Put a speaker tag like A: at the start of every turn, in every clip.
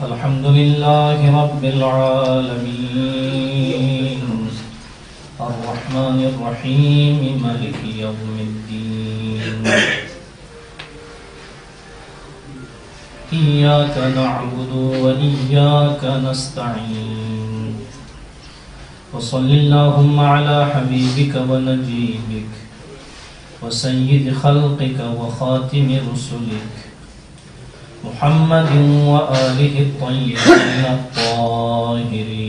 A: الحمد لله رب العالمين الرحمن الرحيم مالك يوم الدين إياك نعبد وإياك نستعين وصل اللهم على حبيبك ونجيبك وسيد خلقك وخاتم رسلك محمد وآله الطيبين الطاهرين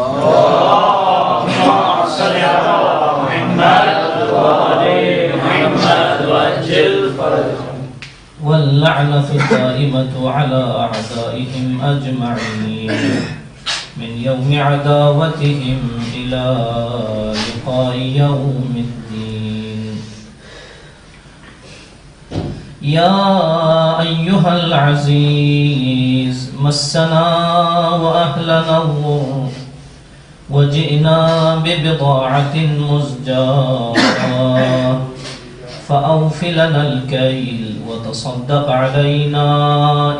A: اللهم صل على محمد وآل محمد وأجل فرجهم واللعنة الدائمة على أعدائهم أجمعين من يوم عداوتهم إلى لقاء يوم الدين. يا أيها العزيز مسنا وأهلنا الضر وجئنا ببضاعة مزجاة فأوف لنا الكيل وتصدق علينا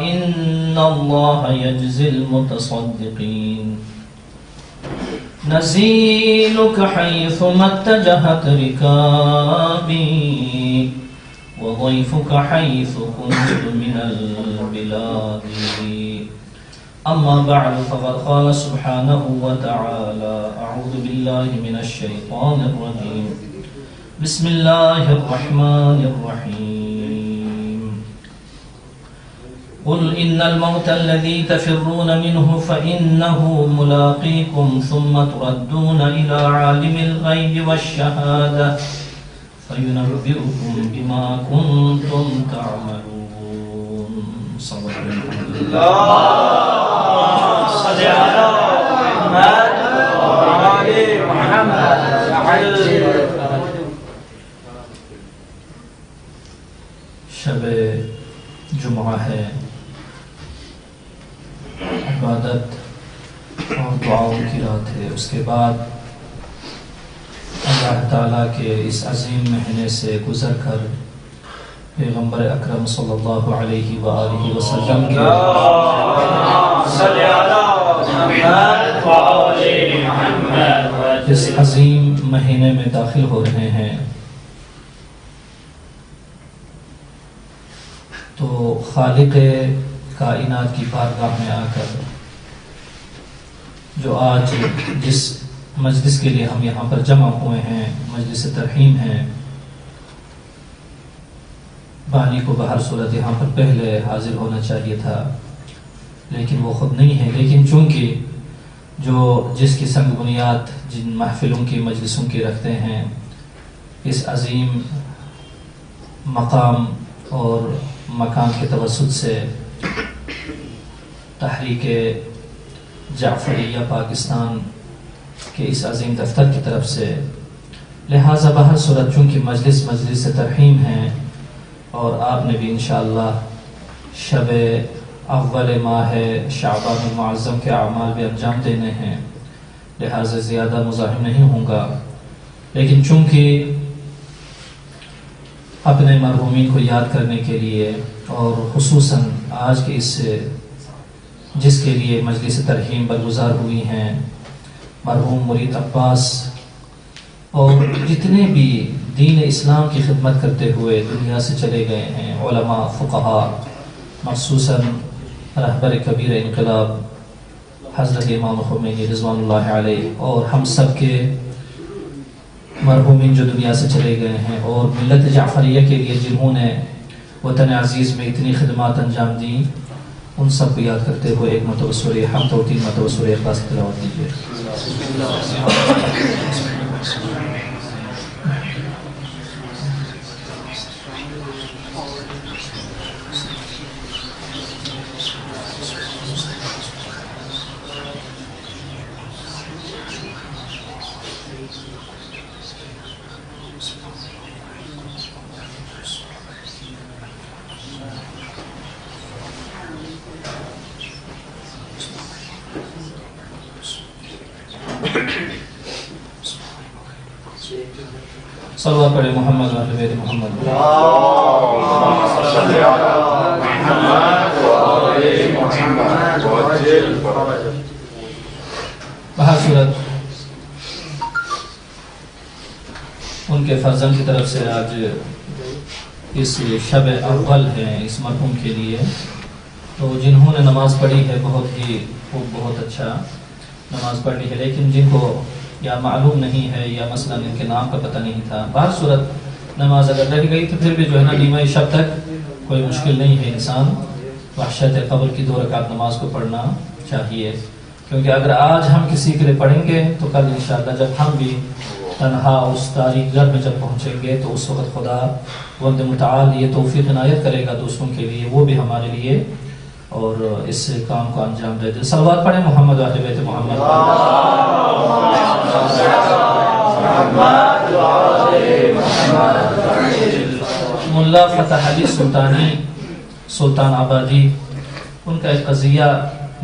A: إن الله يجزي المتصدقين. نزيلك حيثما اتجهت ركابي وضيفك حيث كنت من البلاد. أما بعد فقد قال سبحانه وتعالى أعوذ بالله من الشيطان الرجيم بسم الله الرحمن الرحيم قل إن الموت الذي تفرون منه فإنه ملاقيكم ثم تردون إلى عالم الغيب والشهادة فينبئكم بما كنتم تعملون. صدق الله. صل على محمد وآل محمد. شب جمعہ ہے، عبادت اور دعاؤں کی رات ہے. اس کے بعد اللہ تعالیٰ کے اس عظیم مہینے سے گزر کر پیغمبر اکرم صلی اللہ علیہ وآلہ وسلم کے اس عظیم مہینے میں داخل ہو رہے ہیں. تو خالق کائنات کی بارگاہ میں آ کر جو آج جس مجلس کے لیے ہم یہاں پر جمع ہوئے ہیں، مجلس ترحیم ہے، بانی کو بہر صورت یہاں پر پہلے حاضر ہونا چاہیے تھا لیکن وہ خود نہیں ہے. لیکن چونکہ جو جس کی سنگ بنیاد جن محفلوں کی مجلسوں کی رکھتے ہیں، اس عظیم مقام اور مکان کے توسط سے تحریک جعفریہ پاکستان کے اس عظیم دفتر کی طرف سے، لہٰذا بہر صورت چونکہ مجلس ترحیم ہے اور آپ نے بھی انشاءاللہ شب اول ماہ شعبان المعظم کے اعمال بھی انجام دینے ہیں، لہٰذا زیادہ مزاحم نہیں ہوں گا. لیکن چونکہ اپنے مرحومین کو یاد کرنے کے لیے اور خصوصاً آج کے اس جس کے لیے مجلس ترحیم برگزار ہوئی ہیں، مرحوم مرید عباس اور جتنے بھی دین اسلام کی خدمت کرتے ہوئے دنیا سے چلے گئے ہیں، علماء، فقہاء، مخصوصاً رہبر کبیر انقلاب حضرت امام خمینی رضوان اللہ علیہ، اور ہم سب کے مرحومین جو دنیا سے چلے گئے ہیں، اور ملت جعفریہ کے لیے جنہوں نے وطن عزیز میں اتنی خدمات انجام دیں، ان سب کو یاد کرتے ہوئے ایک مرتبہ سورہ حمد اور 3 مرتبہ سورہ اخلاص کی تلاوت کیجیے. صلوات پڑھے محمد و آل محمد. صورت ان کے فرزند کی طرف سے آج اس شب اول ہے اس مرحوم کے لیے، تو جنہوں نے نماز پڑھی ہے بہت ہی خوب، بہت اچھا نماز پڑھی ہے، لیکن جن کو یا معلوم نہیں ہے یا مثلا ان کے نام کا پتہ نہیں تھا، بہر صورت نماز اگر رہ گئی تو پھر بھی جو ہے نا نیمہ شب تک کوئی مشکل نہیں ہے، انسان وحشت قبر کی 2 رکعت نماز کو پڑھنا چاہیے، کیونکہ اگر آج ہم کسی کے لیے پڑھیں گے تو کل انشاءاللہ جب ہم بھی تنہا اس تاریک گھر میں جب پہنچیں گے تو اس وقت خدا وند متعال یہ توفیق عنایت کرے گا دوسروں کے لیے، وہ بھی ہمارے لیے، اور اس کام کو انجام دے دے۔ صلوات پڑھیں محمد و اہل بیت محمد۔ ملا فتح علی سلطانی سلطان آبادی، ان کا ایک قضیہ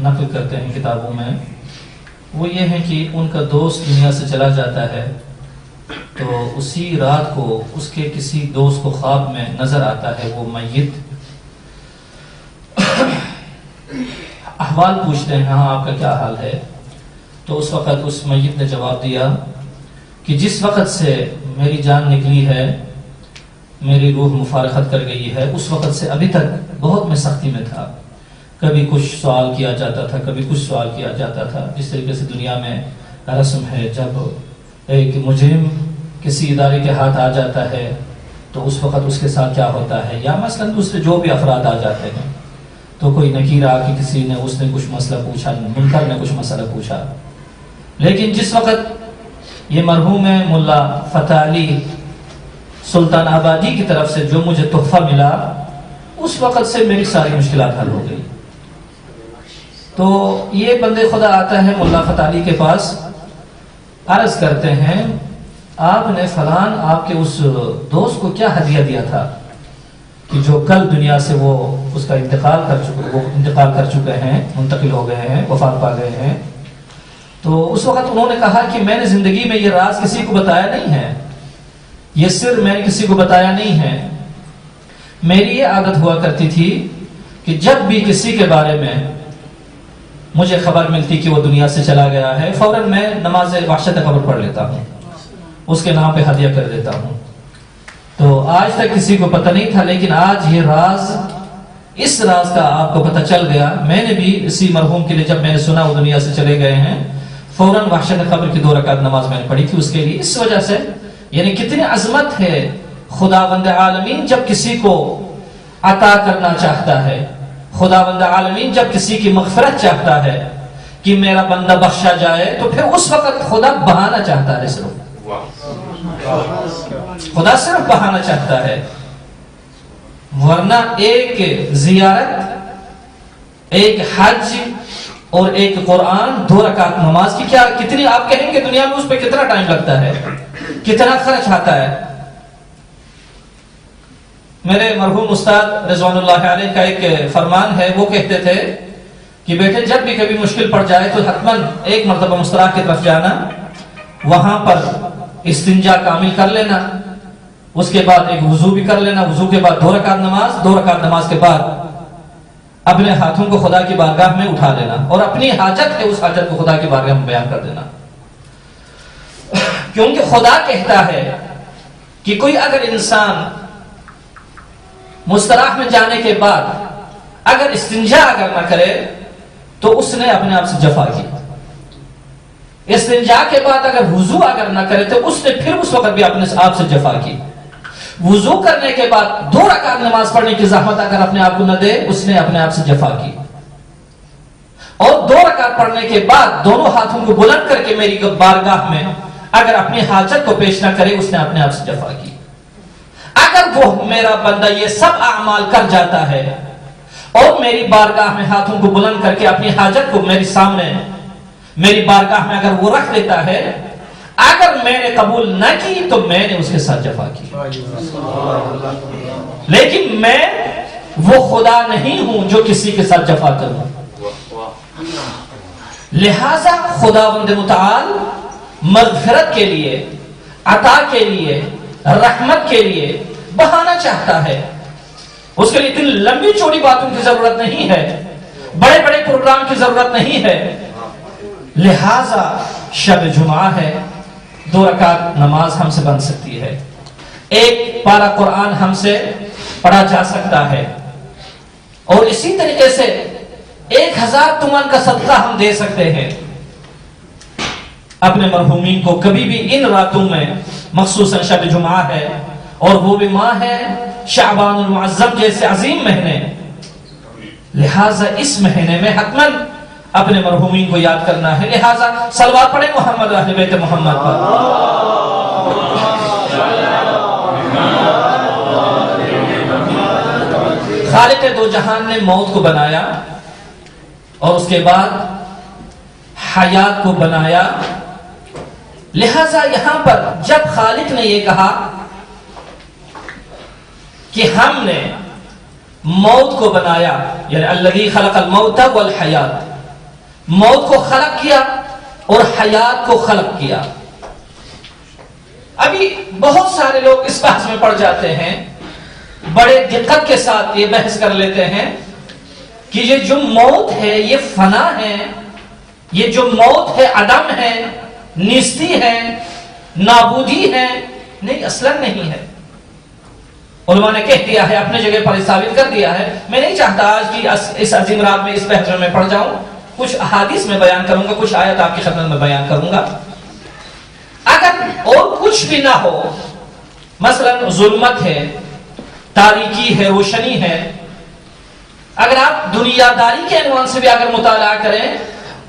A: نقل کرتے ہیں کتابوں میں، وہ یہ ہے کہ ان کا دوست دنیا سے چلا جاتا ہے تو اسی رات کو اس کے کسی دوست کو خواب میں نظر آتا ہے وہ میت، احوال پوچھتے ہیں ہاں آپ کا کیا حال ہے، تو اس وقت اس میت نے جواب دیا کہ جس وقت سے میری جان نکلی ہے، میری روح مفارقت کر گئی ہے، اس وقت سے ابھی تک بہت میں سختی میں تھا، کبھی کچھ سوال کیا جاتا تھا، کبھی کچھ سوال کیا جاتا تھا، جس طریقے سے دنیا میں رسم ہے جب ایک مجرم کسی ادارے کے ہاتھ آ جاتا ہے تو اس وقت اس کے ساتھ کیا ہوتا ہے، یا مثلا دوسرے جو بھی افراد آ جاتے ہیں تو کوئی نکیر آ کے کسی نے اس نے کچھ مسئلہ پوچھا، منکر نے کچھ مسئلہ پوچھا، لیکن جس وقت یہ مرحوم ملا فتح علی سلطان آبادی کی طرف سے جو مجھے تحفہ ملا، اس وقت سے میری ساری مشکلات حل ہو گئی۔ تو یہ بندے خدا آتا ہے ملا فتح علی کے پاس، عرض کرتے ہیں آپ نے فلان آپ کے اس دوست کو کیا ہدیہ دیا تھا کہ جو کل دنیا سے وہ اس کا انتقال کر چکے ہیں، منتقل ہو گئے ہیں، وفات پا گئے ہیں۔ تو اس وقت انہوں نے کہا کہ میں نے زندگی میں یہ راز کسی کو بتایا نہیں ہے، یہ سر میں نے کسی کو بتایا نہیں ہے، میری یہ عادت ہوا کرتی تھی کہ جب بھی کسی کے بارے میں مجھے خبر ملتی کہ وہ دنیا سے چلا گیا ہے، فوراً میں نماز وحشت قبر پڑھ لیتا ہوں، اس کے نام پہ ہدیہ کر دیتا ہوں۔ تو آج تک کسی کو پتہ نہیں تھا، لیکن آج یہ راز، اس راز کا آپ کو پتہ چل گیا۔ میں نے بھی اسی مرحوم کے لیے جب میں نے سنا وہ دنیا سے چلے گئے ہیں، فوراً وحشت قبر کی 2 رکعت نماز میں نے پڑھی تھی اس کے لیے، اس وجہ سے یعنی کتنی عظمت ہے خداوند عالمین جب کسی کو عطا کرنا چاہتا ہے، خداوند عالمین جب کسی کی مغفرت چاہتا ہے کہ میرا بندہ بخشا جائے تو پھر اس وقت خدا بہانا چاہتا ہے، صرف خدا صرف بہانا چاہتا ہے، ورنہ ایک زیارت، ایک حج اور ایک قرآن 2 رکعت نماز کی کیا کتنی آپ کہیں گے دنیا میں اس پہ کتنا ٹائم لگتا ہے، کتنا خرچ آتا ہے۔ میرے مرحوم استاد رضوان اللہ علیہ کا ایک فرمان ہے، وہ کہتے تھے کہ بیٹے جب بھی کبھی مشکل پڑ جائے تو حتماً ایک مرتبہ مستراح کی طرف جانا، وہاں پر استنجا کامل کر لینا، اس کے بعد ایک وضو بھی کر لینا، وضو کے بعد 2 رکعت نماز، 2 رکعت نماز کے بعد اپنے ہاتھوں کو خدا کی بارگاہ میں اٹھا لینا اور اپنی حاجت ہے اس حاجت کو خدا کی بارگاہ میں بیان کر دینا، کیونکہ خدا کہتا ہے کہ کوئی اگر انسان مستراح میں جانے کے بعد اگر استنجا اگر نہ کرے تو اس نے اپنے آپ سے جفا کی، استنجا کے بعد اگر وضو اگر نہ کرے تو اس نے پھر اس وقت بھی اپنے آپ سے جفا کی، وضو کرنے کے بعد 2 رکعت نماز پڑھنے کی زحمت اگر اپنے آپ کو نہ دے اس نے اپنے آپ سے جفا کی، اور 2 رکعت پڑھنے کے بعد دونوں ہاتھوں کو بلند کر کے میری بارگاہ میں اگر اپنی حاجت کو پیش نہ کرے اس نے اپنے آپ سے جفا کی۔ اگر وہ میرا بندہ یہ سب اعمال کر جاتا ہے اور میری بارگاہ میں ہاتھوں کو بلند کر کے اپنی حاجت کو میری سامنے میری بارگاہ میں اگر وہ رکھ دیتا ہے، اگر میں نے قبول نہ کی تو میں نے اس کے ساتھ جفا کی، لیکن میں وہ خدا نہیں ہوں جو کسی کے ساتھ جفا کروں۔ لہذا خداوند متعال مغفرت کے لیے، عطا کے لیے، رحمت کے لیے بہانا چاہتا ہے، اس کے لیے اتنی لمبی چوڑی باتوں کی ضرورت نہیں ہے، بڑے بڑے پروگرام کی ضرورت نہیں ہے، لہذا شب جمعہ ہے، 2 رکعت نماز ہم سے بن سکتی ہے، 1 پارہ قرآن ہم سے پڑھا جا سکتا ہے، اور اسی طریقے سے 1000 تومان کا صدقہ ہم دے سکتے ہیں اپنے مرحومین کو کبھی بھی ان راتوں میں، مخصوصاً شب جمعہ ہے اور وہ بھی ماہ ہے شعبان المعظم جیسے عظیم مہینے، لہٰذا اس مہینے میں حتماً اپنے مرحومین کو یاد کرنا ہے، لہٰذا صلوات پڑھیں محمد اہل بیت محمد پر۔ خالق دو جہان نے موت کو بنایا اور اس کے بعد حیات کو بنایا، لہذا یہاں پر جب خالق نے یہ کہا کہ ہم نے موت کو بنایا، یعنی الذی خلق الموت والحیات، موت کو خلق کیا اور حیات کو خلق کیا۔ ابھی بہت سارے لوگ اس بحث میں پڑ جاتے ہیں، بڑے دقت کے ساتھ یہ بحث کر لیتے ہیں کہ یہ جو موت ہے یہ فنا ہے، یہ جو موت ہے عدم ہے، نیستی ہے، نابودی ہے۔ نہیں، اصلا نہیں ہے۔ علماء نے کہہ دیا ہے، اپنے جگہ پر ثابت کر دیا ہے۔ میں نہیں چاہتا آج کی اس عظیم رات میں اس بحث میں پڑ جاؤں، کچھ احادیث میں بیان کروں گا، کچھ آیت آپ کی خدمت میں بیان کروں گا۔ اگر اور کچھ بھی نہ ہو، مثلا ظلمت ہے، تاریکی ہے، روشنی ہے، اگر آپ دنیا داری کے عنوان سے بھی اگر مطالعہ کریں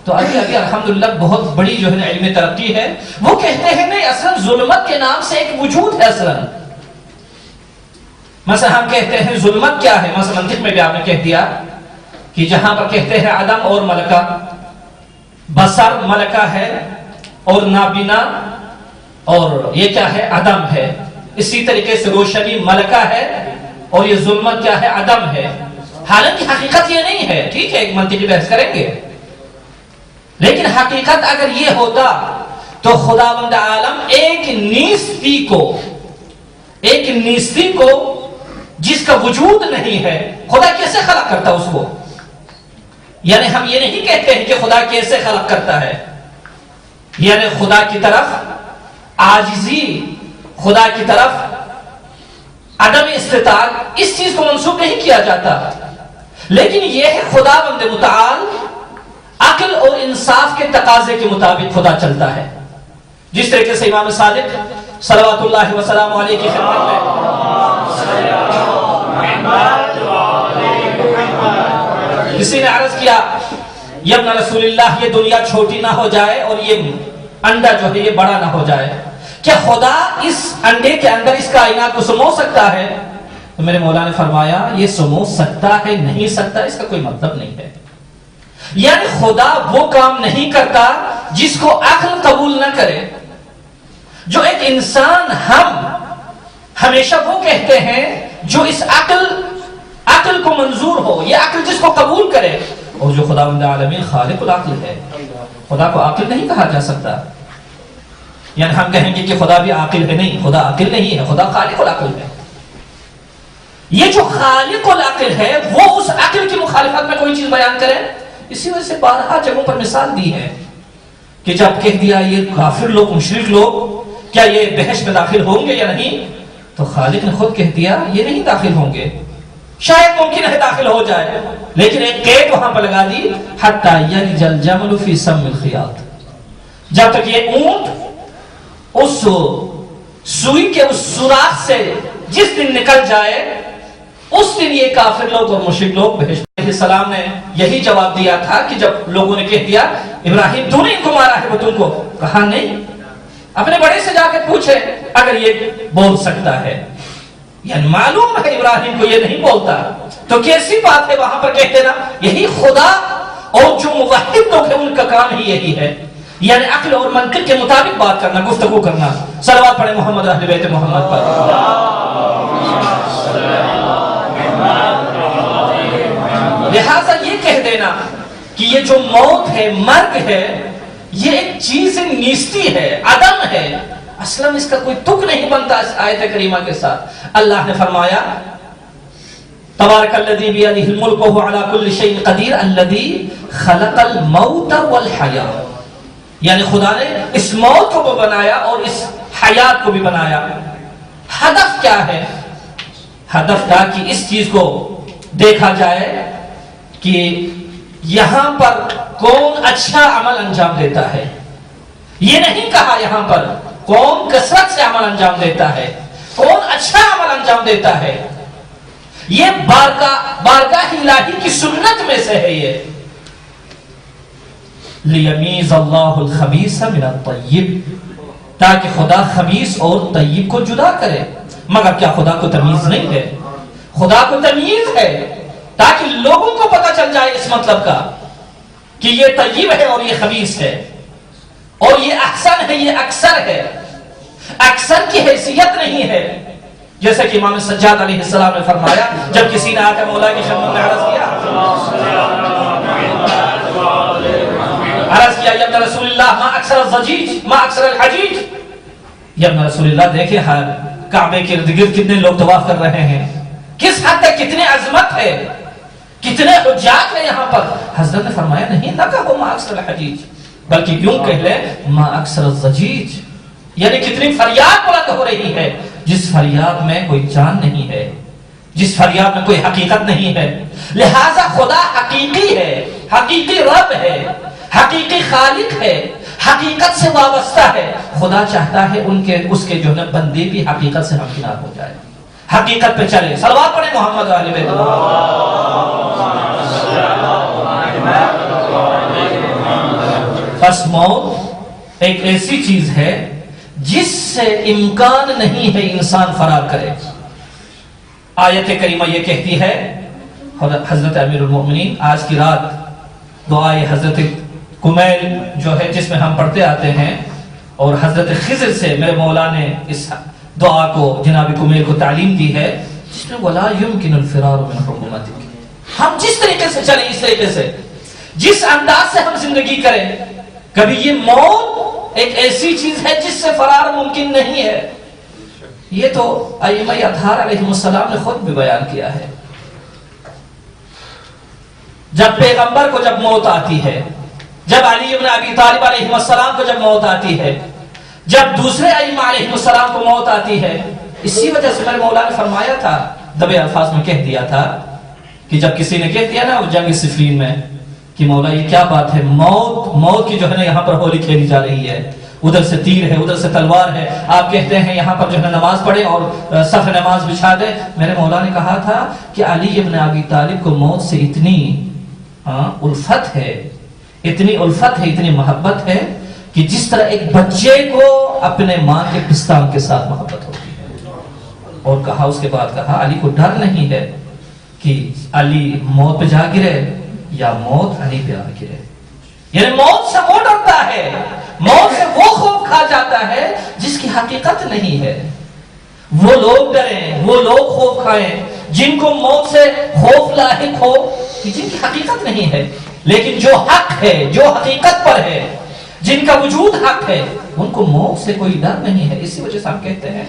A: تو ابھی الحمدللہ بہت بڑی جو ہے علمی ترقی ہے۔ وہ کہتے ہیں نہیں، اصلا ظلمت کے نام سے ایک وجود ہے۔ اصلا مثلا ہم کہتے ہیں ظلمت کیا ہے، مثلا منطق میں بھی آپ نے کہہ دیا کہ جہاں پر کہتے ہیں عدم اور ملکہ، بصر ملکہ ہے اور نابینا اور یہ کیا ہے، عدم ہے۔ اسی طریقے سے روشنی ملکہ ہے اور یہ ظلمت کیا ہے، عدم ہے۔ حالانکہ حقیقت یہ نہیں ہے، ٹھیک ہے، ایک منطقی بحث کریں گے، لیکن حقیقت اگر یہ ہوتا تو خداوند عالم ایک نیستی کو جس کا وجود نہیں ہے، خدا کیسے خلق کرتا اس کو؟ یعنی ہم یہ نہیں کہتے ہیں کہ خدا کیسے خلق کرتا ہے، یعنی خدا کی طرف عاجزی، خدا کی طرف عدم استطاعت، اس چیز کو منسوب نہیں کیا جاتا، لیکن یہ ہے خداوند متعال عقل اور انصاف کے تقاضے کے مطابق خدا چلتا ہے۔ جس طریقے سے امام صادق صلوات اللہ وسلام علیہ کی خدمت میں کسی نے عرض کیا، یا ابن رسول اللہ، یہ دنیا چھوٹی نہ ہو جائے اور یہ انڈا جو ہے یہ بڑا نہ ہو جائے، کیا خدا اس انڈے کے اندر اس کائنات کو سمو سکتا ہے؟ تو میرے مولا نے فرمایا، یہ سمو سکتا ہے نہیں سکتا اس کا کوئی مطلب نہیں ہے۔ یعنی خدا وہ کام نہیں کرتا جس کو عقل قبول نہ کرے۔ جو ایک انسان ہم ہمیشہ وہ کہتے ہیں جو اس عقل کو منظور ہو، یہ عقل جس کو قبول کرے، اور جو خداوند عالمین خالق العقل ہے، خدا کو عاقل نہیں کہا جا سکتا۔ یعنی ہم کہیں گے کہ خدا بھی عاقل ہے، نہیں، خدا عاقل نہیں ہے، خدا خالق العقل ہے۔ یہ جو خالق العقل ہے وہ اس عقل کی مخالفت میں کوئی چیز بیان کرے، اسی وجہ سے بارہا جگہوں پر مثال دی ہے کہ جب کہہ دیا یہ کافر لوگ، مشرک لوگ کیا یہ بحث میں داخل ہوں گے یا نہیں، تو خالق نے خود کہہ دیا یہ نہیں داخل ہوں گے، شاید ممکن ہے داخل ہو جائے، لیکن ایک قید وہاں پر لگا دی، حتی یلج الجمل فی سم الخیاط، جب تک یہ اونٹ اس سوئی کے اس سوراخ سے جس دن نکل جائے، اس دن یہ کافر لوگ اور مشرک لوگ بہشت۔ علیہ السلام نے یہی جواب دیا تھا کہ جب لوگوں نے کہہ دیا ابراہیم تو نے ان کو مارا ہے، وہ تم کو کہا نہیں، اپنے بڑے سے جا کے پوچھے اگر یہ بول سکتا ہے، یعنی معلوم ہے ابراہیم کو یہ نہیں بولتا، تو کیسی بات ہے وہاں پر کہتے نا، یہی خدا اور جو موحد لوگ ہیں ان کا کام ہی یہی ہے، یعنی عقل اور منطق کے مطابق بات کرنا، گفتگو کرنا۔ صلوات پڑھیں محمد اہل بیت محمد پر۔ لہٰذا یہ کہہ دینا کہ یہ جو موت ہے، مرگ ہے، یہ ایک چیز نیستی ہے، عدم ہے، اصلا اس کا کوئی تک نہیں بنتا اس آیت کریمہ کے ساتھ۔ اللہ نے فرمایا تبارک الذی بیدہ الملک وہو علی کل شیء قدیر الذی خلق الموت والحیاۃ، یعنی خدا نے اس موت کو بھی بنایا اور اس حیات کو بھی بنایا. ہدف کیا ہے؟ ہدف تھا کہ اس چیز کو دیکھا جائے کہ یہاں پر کون اچھا عمل انجام دیتا ہے. یہ نہیں کہا یہاں پر کون کثرت سے عمل انجام دیتا ہے، کون اچھا عمل انجام دیتا ہے. یہ بارگاہ الہی کی سنت میں سے ہے. یہ لیمیز اللہ الخبیث من الطیب، تاکہ خدا خبیث اور طیب کو جدا کرے. مگر کیا خدا کو تمیز نہیں ہے؟ خدا کو تمیز ہے تاکہ لوگوں کو پتہ چل جائے اس مطلب کا کہ یہ طیب ہے اور یہ خبیث ہے، اور یہ احسن ہے یہ اکثر ہے. اکثر کی حیثیت نہیں ہے، جیسے کہ امام سجاد علیہ السلام نے فرمایا جب کسی نے آ کر مولا کی خدمت میں عرض کیا یا ابن رسول اللہ ما اکثر الزجیج ما اکثر الحجیج. یا ابن رسول اللہ دیکھیں ہر کعبے کے ارد گرد کتنے لوگ طواف کر رہے ہیں، کس حد تک کتنے عظمت ہے، کتنے حجاج ہیں یہاں پر. حضرت نے فرمایا نہیں نہ کہو ما اکثر الحجیج، بلکہ یوں کہہ لے ما اکثر الزجیج، یعنی کتنی فریاد بلند ہو رہی ہے جس فریاد میں کوئی جان نہیں ہے، جس فریاد میں کوئی حقیقت نہیں ہے. لہذا خدا حقیقی ہے، حقیقی رب ہے، حقیقی خالق ہے، حقیقت سے وابستہ ہے. خدا چاہتا ہے اس کے جو ہے بندے بھی حقیقت سے ہمکنار ہو جائے، حقیقت پہ چلے. صلوات پڑھیں محمد و آل بیت. بس موت ایک ایسی چیز ہے جس سے امکان نہیں ہے انسان فرار کرے. آیت کریمہ یہ کہتی ہے، حضرت امیر المؤمنین آج کی رات دعائے حضرت کمیل جو ہے جس میں ہم پڑھتے آتے ہیں، اور حضرت خضر سے میرے مولا نے اس دعا کو جناب کمیل کو تعلیم دی ہے، جس میں وَلَا يُمْكِنُ الْفِرَارُ مِنْ حُكُومَتِكَ. ہم جس طریقے سے چلیں، اس طریقے سے جس انداز سے ہم زندگی کریں، کبھی یہ موت ایک ایسی چیز ہے جس سے فرار ممکن نہیں ہے. یہ تو ائمہ اطہار علیہ السلام نے خود بھی بیان کیا ہے. جب پیغمبر کو جب موت آتی ہے، جب علی ابن ابی طالب علیہ السلام کو جب موت آتی ہے، جب دوسرے ائمہ علیہ السلام کو موت آتی ہے، اسی وجہ سے میرے مولا نے فرمایا تھا، دبے الفاظ میں کہہ دیا تھا کہ جب کسی نے کہہ دیا نا جنگ صفین میں کہ مولا یہ کیا بات ہے، موت کی جو ہے نا یہاں پر ہولی کھیلی جا رہی ہے، ادھر سے تیر ہے ادھر سے تلوار ہے، آپ کہتے ہیں یہاں پر جو ہے نماز پڑھے اور صف نماز بچھا دے. میرے مولا نے کہا تھا کہ علی ابن ابی طالب کو موت سے اتنی الفت ہے، اتنی الفت ہے، اتنی محبت ہے کہ جس طرح ایک بچے کو اپنے ماں کے پستان کے ساتھ محبت ہوتی ہے. اور کہا اس کے بعد کہا علی کو ڈر نہیں ہے کہ علی موت پہ جا گرے یا موت علی پہ آ گرے. یعنی موت سے وہ ڈرتا ہے، موت سے وہ خوف کھا جاتا ہے جس کی حقیقت نہیں ہے. وہ لوگ ڈریں، وہ لوگ خوف کھائیں جن کو موت سے خوف لاحق ہو کہ جن کی حقیقت نہیں ہے. لیکن جو حق ہے، جو حقیقت پر ہے، جن کا وجود حق ہے، ان کو موت سے کوئی ڈر نہیں ہے. اسی وجہ سے ہم کہتے ہیں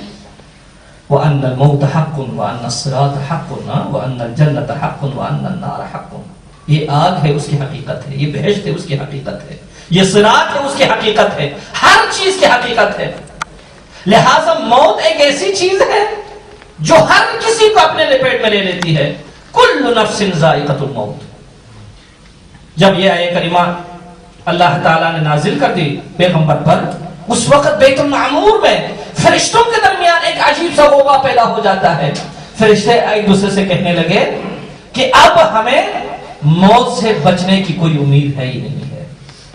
A: وَأَنَّ الْمَوْتَ حَقٌّ وَأَنَّ الصِّرَاطَ حَقٌّ وَأَنَّ الْجَنَّةَ حَقٌّ وَأَنَّ النَّارَ حَقٌّ. یہ آگ ہے اس کی حقیقت ہے، یہ بہشت ہے اس کی حقیقت ہے، یہ صراط ہے اس کی حقیقت ہے، ہر چیز کی حقیقت ہے. لہذا موت ایک ایسی چیز ہے جو ہر کسی کو اپنے لپیٹ میں لے لیتی ہے. کل نفس ذائقۃ الموت. جب یہ آیت کریمہ اللہ تعالیٰ نے نازل کر دی پیغمبر پر، اس وقت بیت المعمور میں فرشتوں کے درمیان ایک عجیب سا غوغا پیدا ہو جاتا ہے. فرشتے ایک دوسرے سے کہنے لگے کہ اب ہمیں موت سے بچنے کی کوئی امید ہے ہی نہیں ہے،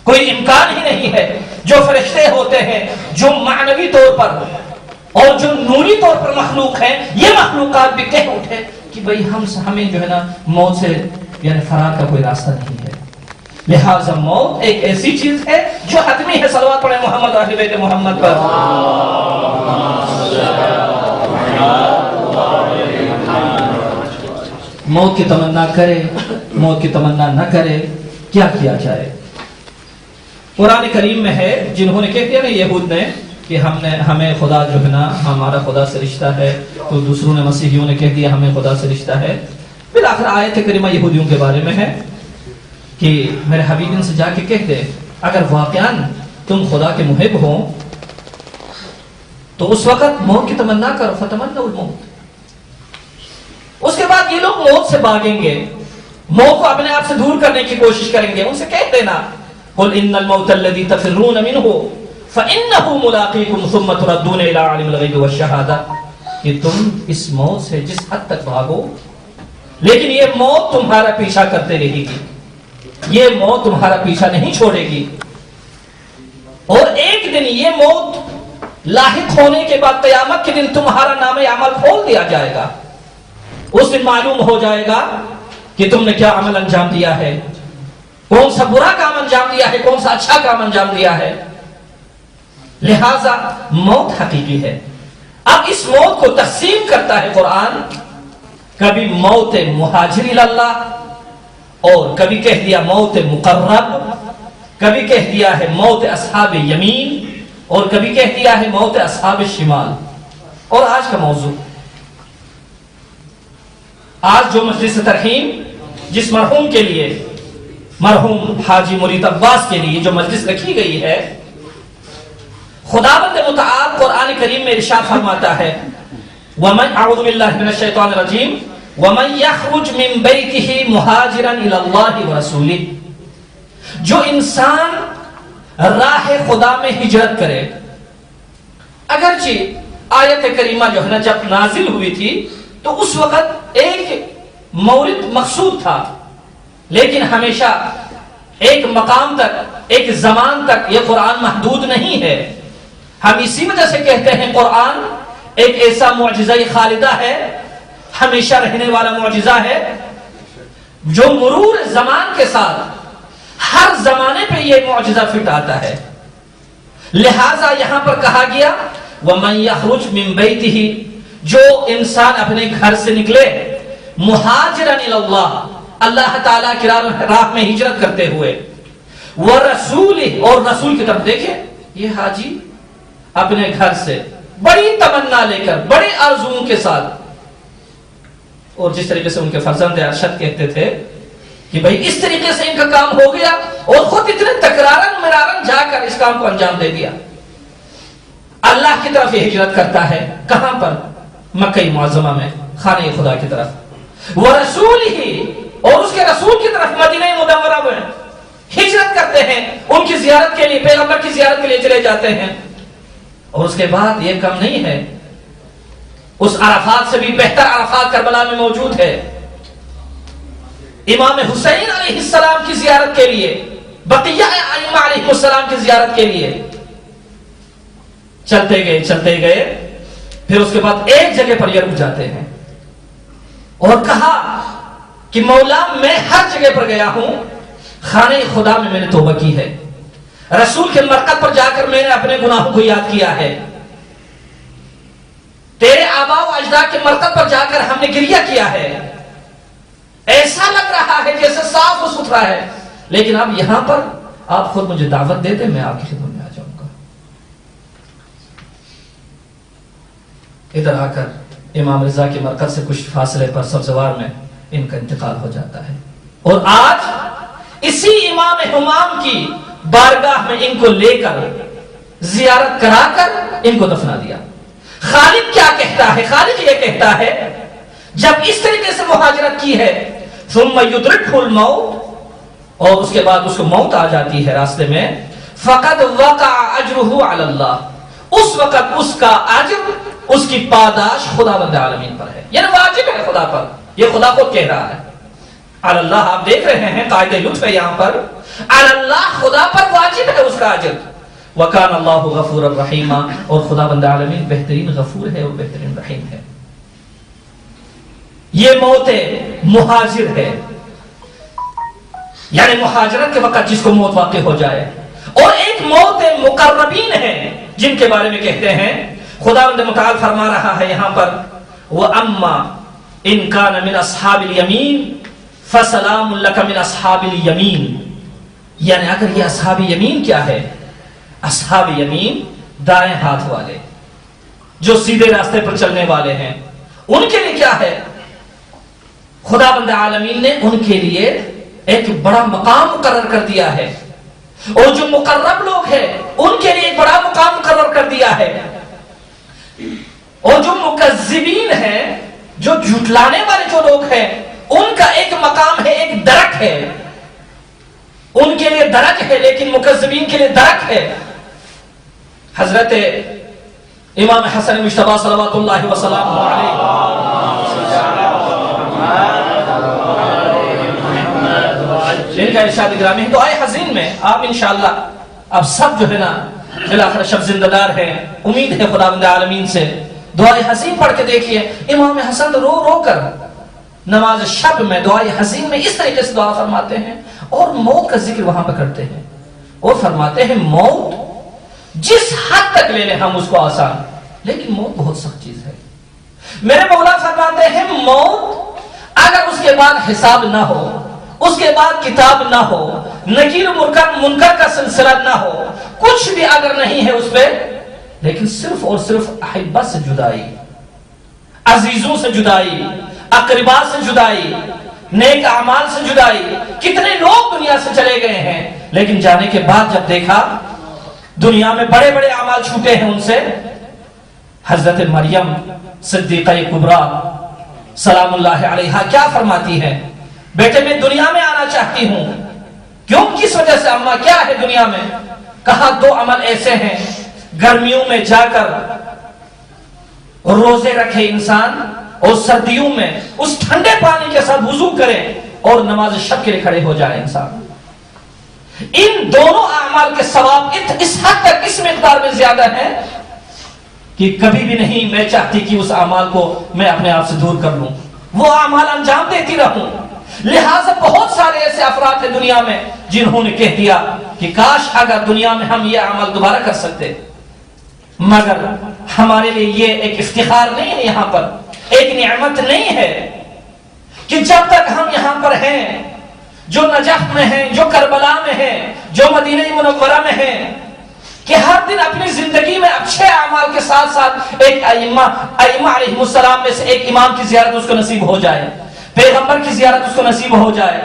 A: کوئی امکان ہی نہیں ہے. جو فرشتے ہوتے ہیں جو معنوی طور پر اور جو نوری طور پر مخلوق ہیں، یہ مخلوقات بھی کہہ اٹھے کہ بھئی ہمیں جو ہے نا موت سے یعنی فرار کا کوئی راستہ نہیں ہے. لہذا موت ایک ایسی چیز ہے جو حتمی ہے. صلوات پڑھیں محمد و اہل بیت محمد پر. موت کی تمنا کرے، موت کی تمنا نہ کرے، کیا کیا جائے؟ قرآن کریم میں ہے، جنہوں نے کہہ دیا نا یہود نے کہ ہمیں خدا جو ہے نا ہمارا خدا سے رشتہ ہے، تو دوسروں نے مسیحیوں نے کہہ دیا ہمیں خدا سے رشتہ ہے. بالآخر آیت کریمہ یہودیوں کے بارے میں ہے کہ میرے حبیب ان سے جا کے کہہ دے اگر واقعاً تم خدا کے محب ہو تو اس وقت موت کی تمنا کرو، فتمنوا الموت. اس کے بعد یہ لوگ موت سے بھاگیں گے، موت کو اپنے آپ سے دور کرنے کی کوشش کریں گے. ان سے کہہ دینا قل ان الموت الذي تفرون منه فانه ملاقيكم ثم تردون الى عالم الغیب والشهادة، کہ تم اس موت سے جس حد تک بھاگو لیکن یہ موت تمہارا پیچھا کرتے رہے گی، یہ موت تمہارا پیچھا نہیں چھوڑے گی. اور ایک دن یہ موت لاحق ہونے کے بعد قیامت کے دن تمہارا نام عمل کھول دیا جائے گا. اس دن معلوم ہو جائے گا کہ تم نے کیا عمل انجام دیا ہے، کون سا برا کام انجام دیا ہے، کون سا اچھا کام انجام دیا ہے. لہذا موت حقیقی ہے. اب اس موت کو تقسیم کرتا ہے قرآن، کبھی موت مہاجر اللہ اور کبھی کہہ دیا موت مقرب، کبھی کہہ دیا ہے موت اصحاب یمین اور کبھی کہہ دیا ہے موت اصحاب شمال. اور آج کا موضوع، آج جو مجلس ترحیم جس مرحوم کے لیے، مرحوم حاجی مرید عباس کے لیے جو مجلس رکھی گئی ہے، خداوند متعال قرآن کریم میں ارشاد فرماتا ہے وَمَنْ اعوذ باللہ من الشیطان الرجیم وَمَنْ يَخْرُجْ مِنْ بَيْتِهِ مُهَاجِرًا إِلَى اللَّهِ وَرَسُولِهِ، جو انسان راہ خدا میں ہجرت کرے. اگرچہ آیت کریمہ جو ہے نا جب نازل ہوئی تھی تو اس وقت ایک مورد مقصود تھا، لیکن ہمیشہ ایک مقام تک، ایک زمان تک یہ قرآن محدود نہیں ہے. ہم اسی وجہ سے کہتے ہیں قرآن ایک ایسا معجزہ خالدہ ہے، ہمیشہ رہنے والا معجزہ ہے، جو مرور زمان کے ساتھ ہر زمانے پہ یہ معجزہ فٹ آتا ہے. لہٰذا یہاں پر کہا گیا وَمَنْ يَخْرُجْ مِنْ بَيْتِهِ، جو انسان اپنے گھر سے نکلے مہاجرًا إِلَى اللَّهِ، اللہ تعالیٰ کی راہ میں ہجرت کرتے ہوئے، وَرَسُولِهِ، اور رسول کی طرف. دیکھیں یہ حاجی اپنے گھر سے بڑی تمنا لے کر، بڑے آرزوؤں کے ساتھ، اور جس طریقے سے ان کے فرزند ارشد کہتے تھے کہ بھئی اس طریقے سے ان کا کام ہو گیا، اور خود اتنے تکرارن مرارن جا کر اس کام کو انجام دے دیا. اللہ کی طرف یہ ہجرت کرتا ہے، کہاں پر؟ مکہ معظمہ میں، خانہ خدا کی طرف. وَرَسُولِهِ، اور اس کے رسول کی طرف مدینہ منورہ میں ہجرت کرتے ہیں، ان کی زیارت کے لیے، پیغمبر کی زیارت کے لیے چلے جاتے ہیں. اور اس کے بعد یہ کم نہیں ہے، اس عرفات سے بھی بہتر عرفات کربلا میں موجود ہے. امام حسین علیہ السلام کی زیارت کے لیے، بقیہ ائمہ علیہ السلام کی زیارت کے لیے چلتے گئے. پھر اس کے بعد ایک جگہ پر یہ رک جاتے ہیں اور کہا کہ مولا میں ہر جگہ پر گیا ہوں، خانہ خدا میں نے توبہ کی ہے، رسول کے مرکز پر جا کر میں نے اپنے گناہوں کو یاد کیا ہے، تیرے آباء و اجداد کے مرکز پر جا کر ہم نے گریہ کیا ہے. ایسا لگ رہا ہے جیسے صاف و ستھرا ہے، لیکن اب یہاں پر آپ خود مجھے دعوت دے دیں، میں آپ کی خدمت میں آ جاؤں گا. ادھر آ کر امام رضا کے مرکز سے کچھ فاصلے پر سبزوار میں ان کا انتقال ہو جاتا ہے. اور آج اسی امام حمام کی بارگاہ میں ان کو لے کر زیارت کرا کر ان کو دفنا دیا. خالق کیا کہتا ہے؟ خالق یہ کہتا ہے جب اس طریقے سے مہاجرت کی ہے ثم یدرکہ الموت، اور اس کے بعد اس کو موت آ جاتی ہے راستے میں، فقد وقع اجرہ علی اللہ، اس وقت اس کا اجر، اس کی پاداش خداوند عالمین پر ہے، یعنی واجب ہے خدا پر. یہ خدا خود کہہ رہا ہے. علی اللہ، آپ دیکھ رہے ہیں قاعدہ لطف ہے یہاں پر، علی اللہ، خدا پر واجب ہے اس کا اجر. وکان اللہ غفور الرحیم، اور خداوند عالمین بہترین غفور ہے اور بہترین رحیم ہے. یہ موت مہاجر ہے، یعنی مہاجرت کے وقت جس کو موت واقع ہو جائے. اور ایک موت مقربین ہے جن کے بارے میں کہتے ہیں خداوند متعال فرما رہا ہے یہاں پر وَأَمَّا إِن كَانَ مِنْ أَصْحَابِ الْيَمِينِ فَسَلَامٌ لَكَ مِنْ أَصْحَابِ الْيَمِينِ، یعنی اگر یہ اصحاب یمین کیا ہے؟ اصحاب یمین دائیں ہاتھ والے جو سیدھے راستے پر چلنے والے ہیں، ان کے لیے کیا ہے؟ خداوند عالمین نے ان کے لیے ایک بڑا مقام مقرر کر دیا ہے. اور جو مقرب لوگ ہیں ان کے لیے ایک بڑا مقام مقرر کر دیا ہے، اور جو مکذبین ہیں، جو جھٹلانے والے جو لوگ ہیں، ان کا ایک مقام ہے، ایک درک ہے، ان کے لیے درک ہے، لیکن مکذبین کے لیے درک ہے۔ حضرت امام حسن مجتبی صلوات اللہ وسلم علیہ ان کا ارشاد گرامی ہے دعائے حزین میں آپ انشاءاللہ اب سب جو ہے نا بالآخر شب زندہ دار ہیں، امید ہے خداوند عالمین سے، دعائے حزین پڑھ کے دیکھیے۔ امام حسن رو رو کر نماز شب میں دعائے حزین میں اس طریقے سے دعا فرماتے ہیں، اور موت کا ذکر وہاں پہ کرتے ہیں، اور فرماتے ہیں موت جس حد تک لے لیں ہم اس کو آسان، لیکن موت بہت سخت چیز ہے۔ میرے مولا فرماتے ہیں موت اگر اس کے بعد حساب نہ ہو، اس کے بعد کتاب نہ ہو، نکیر منکر کا سلسلہ نہ ہو، کچھ بھی اگر نہیں ہے اس پہ، لیکن صرف اور صرف احبہ سے جدائی، عزیزوں سے جدائی، اقربا سے جدائی، نیک اعمال سے جدائی۔ کتنے لوگ دنیا سے چلے گئے ہیں، لیکن جانے کے بعد جب دیکھا دنیا میں بڑے بڑے اعمال چھوٹے ہیں ان سے۔ حضرت مریم صدیقہ کبریٰ سلام اللہ علیہا کیا فرماتی ہے؟ بیٹے میں دنیا میں آنا چاہتی ہوں۔ کیوں؟ کس وجہ سے اماں؟ کیا ہے دنیا میں؟ کہا دو عمل ایسے ہیں، گرمیوں میں جا کر روزے رکھے انسان، اور سردیوں میں اس ٹھنڈے پانی کے ساتھ وضو کرے اور نماز شب کے لیے کھڑے ہو جائے انسان۔ ان دونوں اعمال کے ثواب اس حد تک اس مقدار میں زیادہ ہے کہ کبھی بھی نہیں میں چاہتی کہ اس اعمال کو میں اپنے آپ سے دور کر لوں، وہ اعمال انجام دیتی رہوں۔ لہٰذا بہت سارے ایسے افراد ہیں دنیا میں جنہوں نے کہہ دیا کہ کاش اگر دنیا میں ہم یہ عمل دوبارہ کر سکتے، مگر ہمارے لیے یہ ایک افتخار نہیں ہے، یہاں پر ایک نعمت نہیں ہے کہ جب تک ہم یہاں پر ہیں، جو نجف میں ہیں، جو کربلا میں ہیں، جو مدینہ منورہ میں ہیں، کہ ہر دن اپنی زندگی میں اچھے اعمال کے ساتھ ساتھ ایک ائمہ علیہ السلام میں سے ایک امام کی زیارت اس کو نصیب ہو جائے، پیغمبر کی زیارت اس کو نصیب ہو جائے۔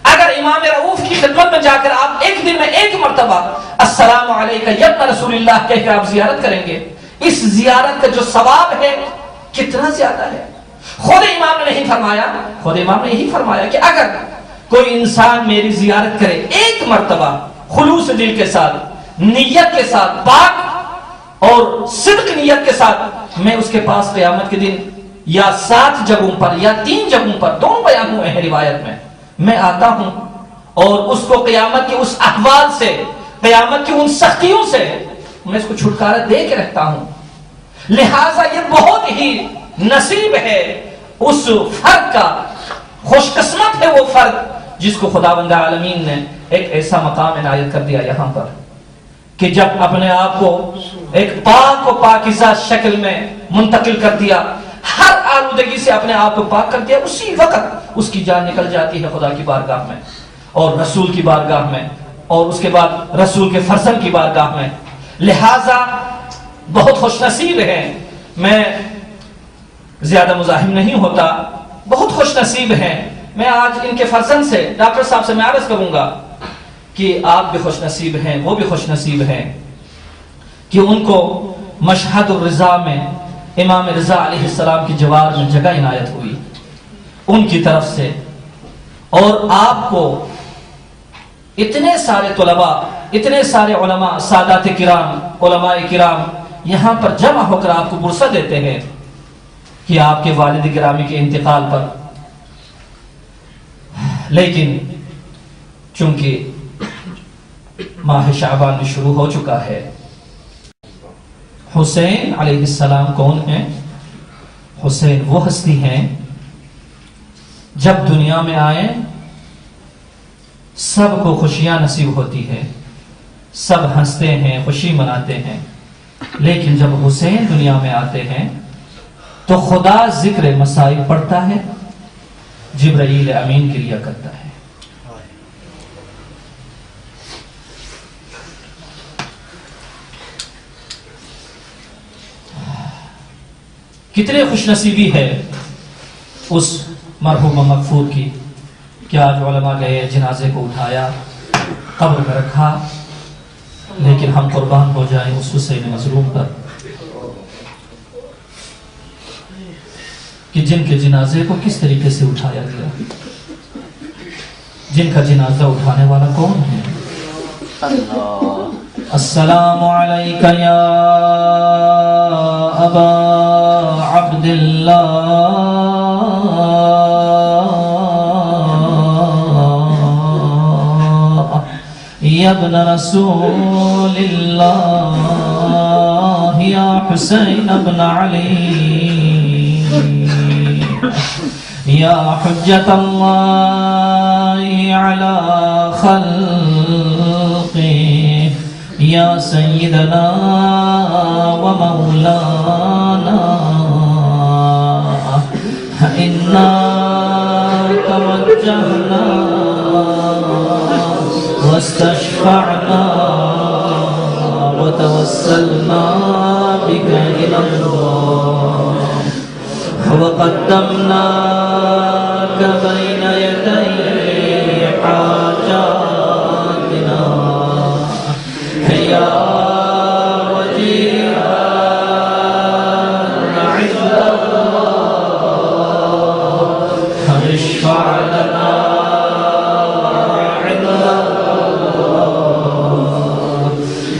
A: اگر امام رؤوف کی خدمت میں جا کر آپ ایک دن میں ایک مرتبہ السلام علیکہ یا ابن رسول اللہ کہہ کر آپ زیارت کریں گے، اس زیارت کا جو ثواب ہے کتنا زیادہ ہے۔ خود امام نے نہیں فرمایا، خود امام نے یہی فرمایا کہ اگر کوئی انسان میری زیارت کرے ایک مرتبہ خلوص دل کے ساتھ، نیت کے ساتھ، پاک اور صدق نیت کے ساتھ، میں اس کے پاس قیامت کے دن یا 7 جگہوں پر یا 3 جگہوں پر، دونوں بیان ہوئے ہیں روایت میں آتا ہوں اور اس کو قیامت کے اس احوال سے، قیامت کی ان سختیوں سے میں اس کو چھٹکارا دے کے رہتا ہوں۔ لہٰذا یہ بہت ہی نصیب ہے اس فرد کا، خوش قسمت ہے وہ فرد جس کو خداوند عالمین نے ایک ایسا مقام عنایت کر دیا یہاں پر کہ جب اپنے آپ کو ایک پاک و پاکیزہ شکل میں منتقل کر دیا، ہر آلودگی سے اپنے آپ کو پاک کر دیا، اسی وقت اس کی جان نکل جاتی ہے خدا کی بارگاہ میں اور رسول کی بارگاہ میں، اور اس کے بعد رسول کے فرزند کی بارگاہ میں۔ لہٰذا بہت خوش نصیب ہیں، میں زیادہ مزاحم نہیں ہوتا، بہت خوش نصیب ہیں۔ میں آج ان کے فرزند سے، ڈاکٹر صاحب سے میں عرض کروں گا کہ آپ بھی خوش نصیب ہیں، وہ بھی خوش نصیب ہیں کہ ان کو مشہد الرضا میں امام رضا علیہ السلام کی جوار میں جگہ عنایت ہوئی ان کی طرف سے، اور آپ کو اتنے سارے طلباء، اتنے سارے علماء، سادات کرام، علماء کرام یہاں پر جمع ہو کر آپ کو برسہ دیتے ہیں کہ آپ کے والد گرامی کے انتقال پر۔ لیکن چونکہ ماہ شعبان بھی شروع ہو چکا ہے، حسین علیہ السلام کون ہیں؟ حسین وہ ہستی ہیں جب دنیا میں آئے سب کو خوشیاں نصیب ہوتی ہیں، سب ہنستے ہیں، خوشی مناتے ہیں، لیکن جب حسین دنیا میں آتے ہیں تو خدا ذکر مصائب پڑھتا ہے، جبرائیل امین کریا کرتا ہے۔ کتنے خوش نصیبی ہے اس مرحوم مغفور کی کہ آج علماء گئے، جنازے کو اٹھایا، قبر میں رکھا، لیکن ہم قربان ہو جائیں اس حسین مظلوم پر کہ جن کے جنازے کو کس طریقے سے اٹھایا گیا. جن کا جنازہ اٹھانے والا کون ہے؟ السلام علیک یا ابا عبداللہ یا ابن رسول اللہ یا حسین ابن علی یا حجت اللہ علی خلقی یا سیدنا و مولانا انا توجہنا واستشفعنا وتوسلنا بك إلى الله وقدمناك بين يدي حاجاتنا يا وجيها عند الله اشفع لنا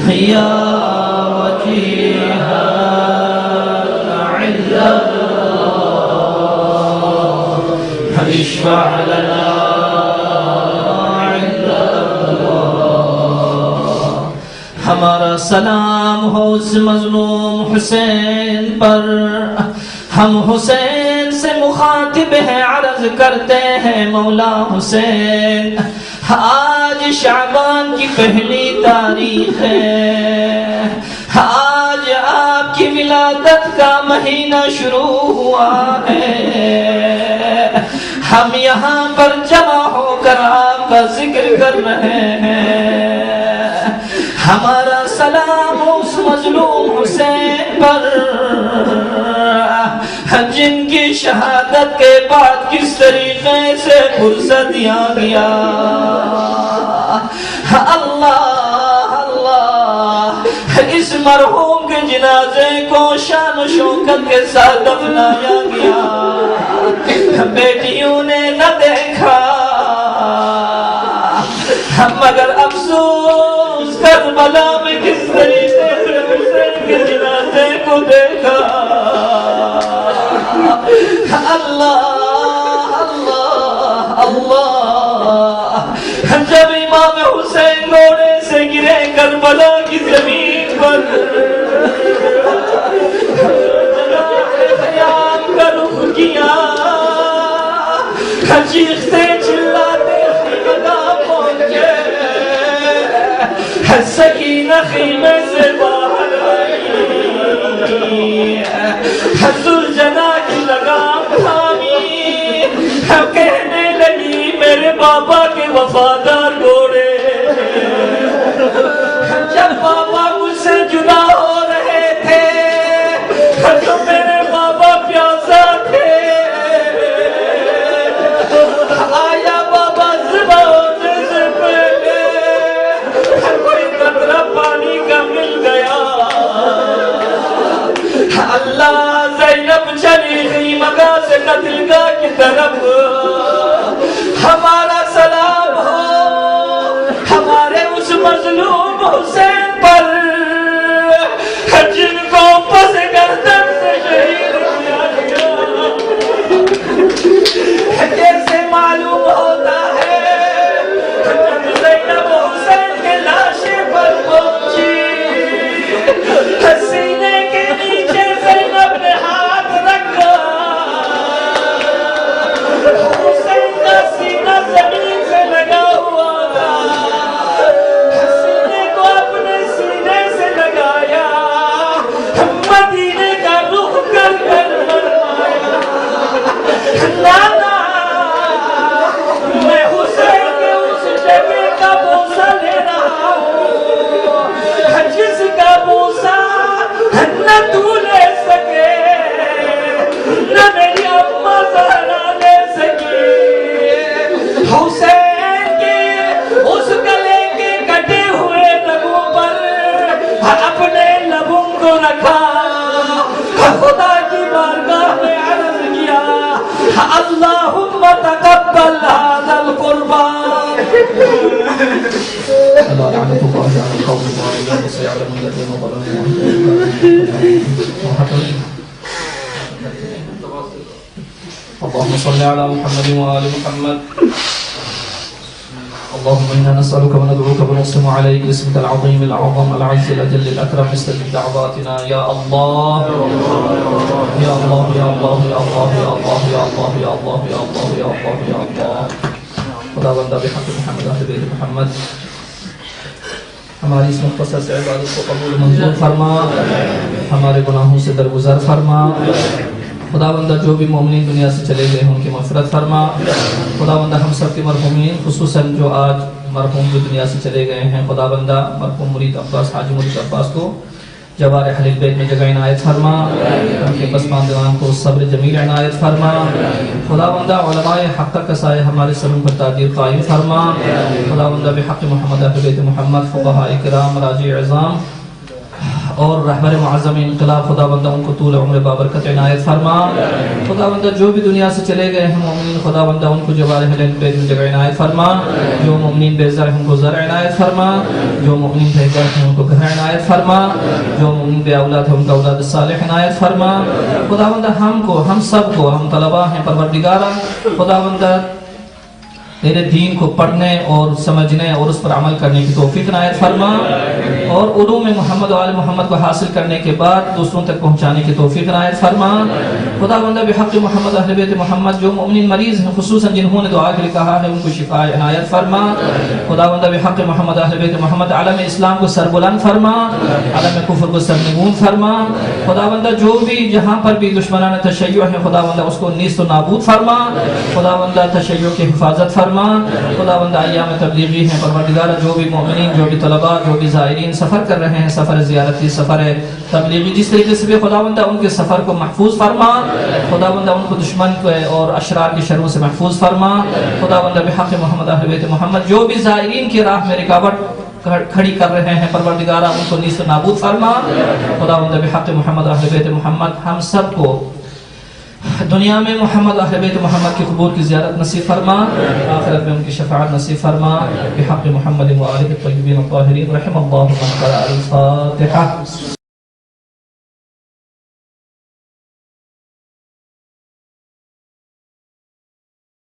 A: يا وجيها عند الله اشفع لنا عند الله. ہمارا سلام ہو اس مظلوم حسین پر. ہم حسین سے مخاطب ہیں، عرض کرتے ہیں مولا حسین آج شعبان کی پہلی تاریخ ہے، آج آپ کی ولادت کا مہینہ شروع ہوا ہے. ہم یہاں پر جمع ہو کر آپ کا ذکر کر رہے ہیں. ہمارا سلام اس مظلوم حسین پر جن کی شہادت کے بعد کس طریقے سے پرسہ دیا گیا. اللہ اللہ، اس مرحوم کے جنازے کو شان و شوکت کے ساتھ دفنایا گیا. بیٹیوں نے نہ دیکھا مگر افسوس کربلا میں کس طریقے سے حسین کے جنازے کو دیکھا. اللہ اللہ اللہ، جب امام حسین گھوڑے سے گرے کربلا کی زمین پر خیام کا رخ کیا، چیختے چلاتے خیمہ پہنچے. سکینہ خیمے سے باہر آئی، زلجنا کی لگام تھامی، کہنے لگی میرے بابا کے وفادار گھوڑے. جب بابا مجھ سے جدا ہو رہے تھے تو میرے بابا پیاسا تھے. آیا بابا ذبح ہونے سے پہلے کوئی قطرہ پانی کا مل گیا. اللہ زینب چلی گئی مگا سے قتلگاہ کی طرف. ہمارا سلام ہو ہمارے اس مظلوم حسین پر جن کو پس گردن سے شہید کیا گیا. جیسے معلوم ہوتا ہے جب زینب حسین کے لاشے پر پہنچی، سینے کے نیچے زینب نے ہاتھ رکھا. حسین کا سینہ زمین سے لگا ہوا تھا، سینے کو اپنے سینے سے لگایا، مدینے کا رخ کر کر فرمایا لانا میں حسین کے اس جگہ کا بوسہ لے رہا ہوں جس کا بوسہ نہ تو لے سکے نہ میری اماں زہرا لے سکی. حسین کے اس گلے کے المتقين وقبل اللهم صل على محمد وآل محمد. اللهم إنا نسألك وندعوك ونقسم عليك باسمك العظيم الأعظم العز الأجل الأكرم استجب دعواتنا يا الله يا الله يا الله يا الله يا الله يا الله يا الله يا الله يا الله يا الله. خدا بندہ بحق محمد اہل بیت محمد ہماری اس مختصر سے عبادت کو قبول منظور فرما، ہمارے گناہوں سے درگزر فرما. خدا بندہ جو بھی مومنین دنیا سے چلے گئے ہیں ان کی مغفرت فرما. خدا بندہ ہم سب کے مرحومین خصوصاً جو آج مرحوم جو دنیا سے چلے گئے ہیں، خدا بندہ مرحوم مرید عباس حاجی مرید عباس کو جوار اہل بیت میں جگہ عنایت فرما، ان کے پسماندگان کو صبر جمیل عنایت فرما. خدا بندہ علماء حق کا سایہ ہمارے سروں پر تاجر قائم فرما. خدا بندہ بحق محمد اہل بیت محمد فقہاء کرام راجع عظام اور رہبر معظم انقلاب خدا بندہ ان کو طول عمر بابرکت عنایت فرما. خدا بندہ جو بھی دنیا سے چلے گئے ہیں مومنین خدا بندہ ان کو جوار اہل بیت میں جگہ عنایت فرما. جو مومنین بے زر ہیں ان کو زر عنایت فرما. جو مومنین بے گھر ہیں ان کو گھر عنایت فرما. جو مومنین بے اولاد ہیں ان کا اولاد صالح عنایت فرما. خدا بندہ ہم سب کو، ہم طلباء ہیں پروردگارا، خدا بندہ تیرے دین کو پڑھنے اور سمجھنے اور اس پر عمل کرنے کی توفیق عنایت فرما، اور علوم محمد و آل محمد کو حاصل کرنے کے بعد دوسروں تک پہنچانے کی توفیق عنایت فرما. خدا بندہ بحق محمد اہل بیت محمد جو مومنین مریض ہیں خصوصاً جنہوں نے دعا کے لیے کہا ہے ان کو شفا عنایت فرما. خدا بندہ بحق محمد اہل بیت محمد عالم اسلام کو سربلند فرما، عالم کفر کو سرنگون فرما. خدا بندہ جو بھی جہاں پر بھی دشمنان تشیع ہیں خدا بندہ اس کو نیست و نابود فرما. خدا بندہ تشیع کی حفاظت فرما. خدا بندہ ایام تبلیغی ہیں پروردگار، جو بھی مومنین، جو بھی طلباء، جو بھی زائرین سفر کر رہے ہیں، سفر زیارتی، سفر تبلیغی، جس طریقے سے بھی خدا بندہ ان کے سفر کو محفوظ فرما. خدا بندہ ان کو دشمن اور اشرار کی شروں سے محفوظ فرما. خدا بندہ بحق محمد اہل بیت محمد جو بھی زائرین کی راہ میں رکاوٹ کھڑی کر رہے ہیں پروردگارہ ان کو نیست و نابود فرما. خدا بندہ بحق محمد اہل بیت محمد ہم سب کو دنیا میں محمد اہل بیت محمد کی قبور کی زیارت نصیب فرما، آخرت میں ان کی شفاعت نصیب فرما. بحق محمد و آلہ الطیبین الطاہرین رحم اللہ من قرأ الفاتحہ.